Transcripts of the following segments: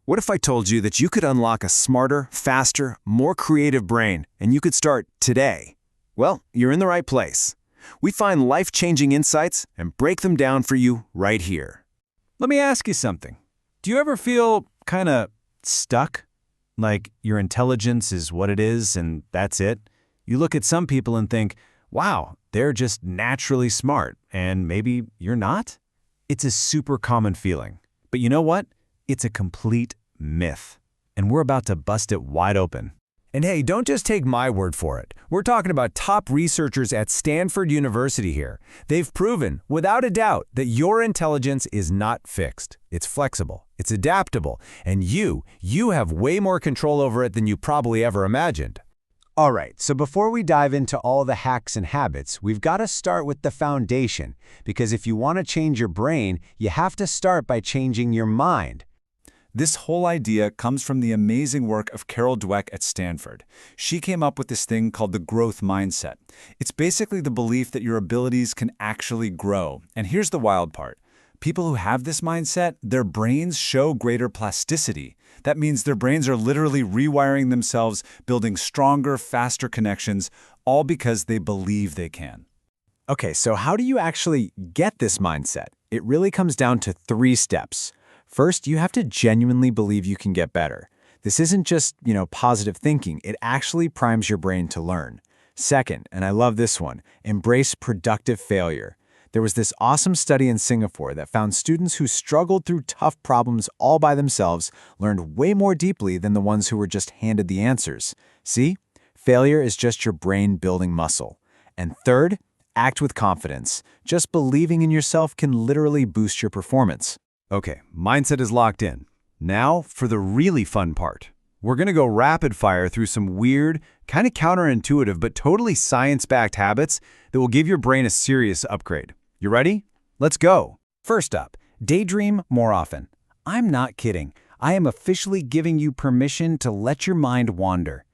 What if I told you that you could unlock a smarter, faster, more creative brain, and you could start today? Well, you're in the right place. We find life-changing insights and break them down for you right here. Let me ask you something. Do you ever feel kind of stuck? Like your intelligence is what it is and that's it? You look at some people and think, wow, they're just naturally smart, and maybe you're not? It's a super common feeling. But you know what? It's a complete myth. And we're about to bust it wide open. And hey, don't just take my word for it. We're talking about top researchers at Stanford University here. They've proven, without a doubt, that your intelligence is not fixed. It's flexible, it's adaptable, and you have way more control over it than you probably ever imagined. All right, so before we dive into all the hacks and habits, we've got to start with the foundation, because if you want to change your brain, you have to start by changing your mind. This whole idea comes from the amazing work of Carol Dweck at Stanford. She came up with this thing called the growth mindset. It's basically the belief that your abilities can actually grow. And here's the wild part. People who have this mindset, their brains show greater plasticity. That means their brains are literally rewiring themselves, building stronger, faster connections, all because they believe they can. Okay, so how do you actually get this mindset? It really comes down to 3 steps. First, you have to genuinely believe you can get better. This isn't just, positive thinking. It actually primes your brain to learn. Second, and I love this one, embrace productive failure. There was this awesome study in Singapore that found students who struggled through tough problems all by themselves learned way more deeply than the ones who were just handed the answers. See? Failure is just your brain building muscle. And third, act with confidence. Just believing in yourself can literally boost your performance. Okay, mindset is locked in. Now for the really fun part. We're going to go rapid fire through some weird, kind of counterintuitive, but totally science-backed habits that will give your brain a serious upgrade. You ready? Let's go. First up, daydream more often. I'm not kidding. I am officially giving you permission to let your mind wander.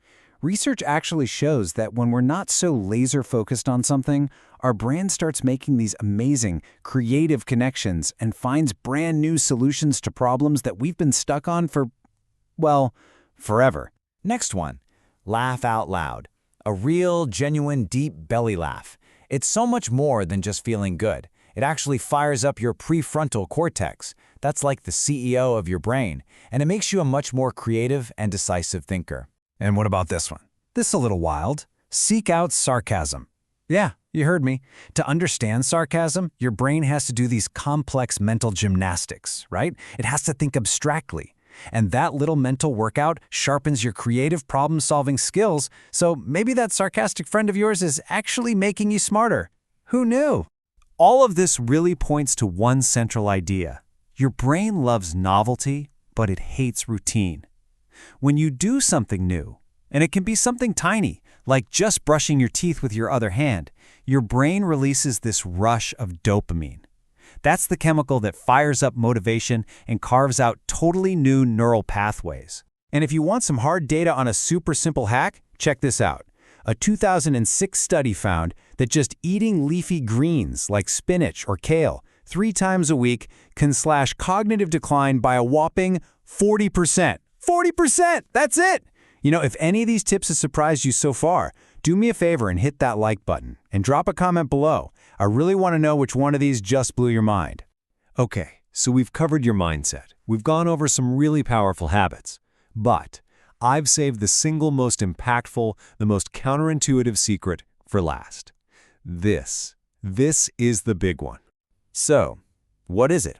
Research actually shows that when we're not so laser-focused on something, our brain starts making these amazing, creative connections and finds brand new solutions to problems that we've been stuck on for, well, forever. Next one, laugh out loud. A real, genuine, deep belly laugh. It's so much more than just feeling good. It actually fires up your prefrontal cortex. That's like the CEO of your brain, and it makes you a much more creative and decisive thinker. And what about this one? This is a little wild. Seek out sarcasm. Yeah, you heard me. To understand sarcasm, your brain has to do these complex mental gymnastics, right? It has to think abstractly. And that little mental workout sharpens your creative problem-solving skills, so maybe that sarcastic friend of yours is actually making you smarter. Who knew? All of this really points to one central idea. Your brain loves novelty, but it hates routine. When you do something new, and it can be something tiny, like just brushing your teeth with your other hand, your brain releases this rush of dopamine. That's the chemical that fires up motivation and carves out totally new neural pathways. And if you want some hard data on a super simple hack, check this out. A 2006 study found that just eating leafy greens like spinach or kale 3 times a week can slash cognitive decline by a whopping 40%. 40%! That's it! If any of these tips have surprised you so far, do me a favor and hit that like button and drop a comment below. I really want to know which one of these just blew your mind. Okay, so we've covered your mindset. We've gone over some really powerful habits. But I've saved the single most impactful, the most counterintuitive secret for last. This is the big one. So, what is it?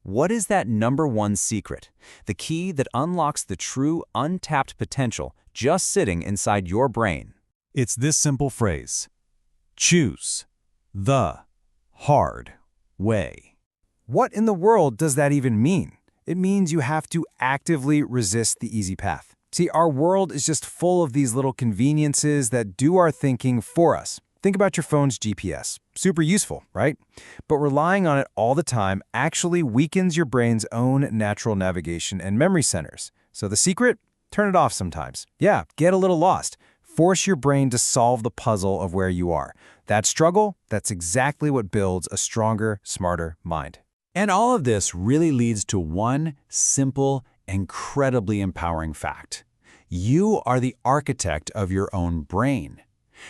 What is that #1 secret? The key that unlocks the true untapped potential just sitting inside your brain. It's this simple phrase. Choose the hard way. What in the world does that even mean? It means you have to actively resist the easy path. See, our world is just full of these little conveniences that do our thinking for us. Think about your phone's GPS. Super useful, right? But relying on it all the time actually weakens your brain's own natural navigation and memory centers. So the secret? Turn it off sometimes. Yeah, get a little lost. Force your brain to solve the puzzle of where you are. That struggle, that's exactly what builds a stronger, smarter mind. And all of this really leads to one simple, incredibly empowering fact. You are the architect of your own brain.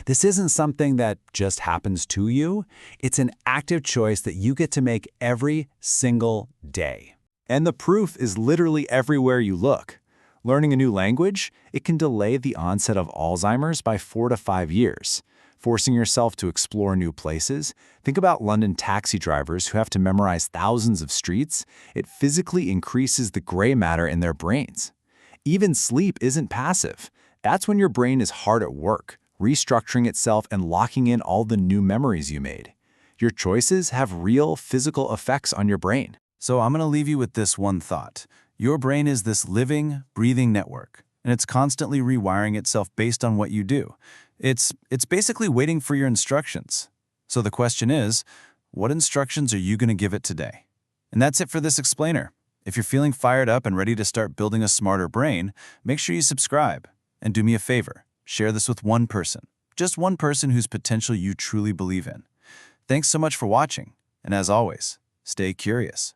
This isn't something that just happens to you. It's an active choice that you get to make every single day. And the proof is literally everywhere you look. Learning a new language, it can delay the onset of Alzheimer's by 4 to 5 years. Forcing yourself to explore new places, think about London taxi drivers who have to memorize thousands of streets. It physically increases the gray matter in their brains. Even sleep isn't passive. That's when your brain is hard at work, restructuring itself and locking in all the new memories you made. Your choices have real physical effects on your brain. So I'm going to leave you with this one thought. Your brain is this living, breathing network, and it's constantly rewiring itself based on what you do. It's basically waiting for your instructions. So the question is, what instructions are you going to give it today? And that's it for this explainer. If you're feeling fired up and ready to start building a smarter brain, make sure you subscribe. And do me a favor, share this with one person. Just one person whose potential you truly believe in. Thanks so much for watching, and as always, stay curious.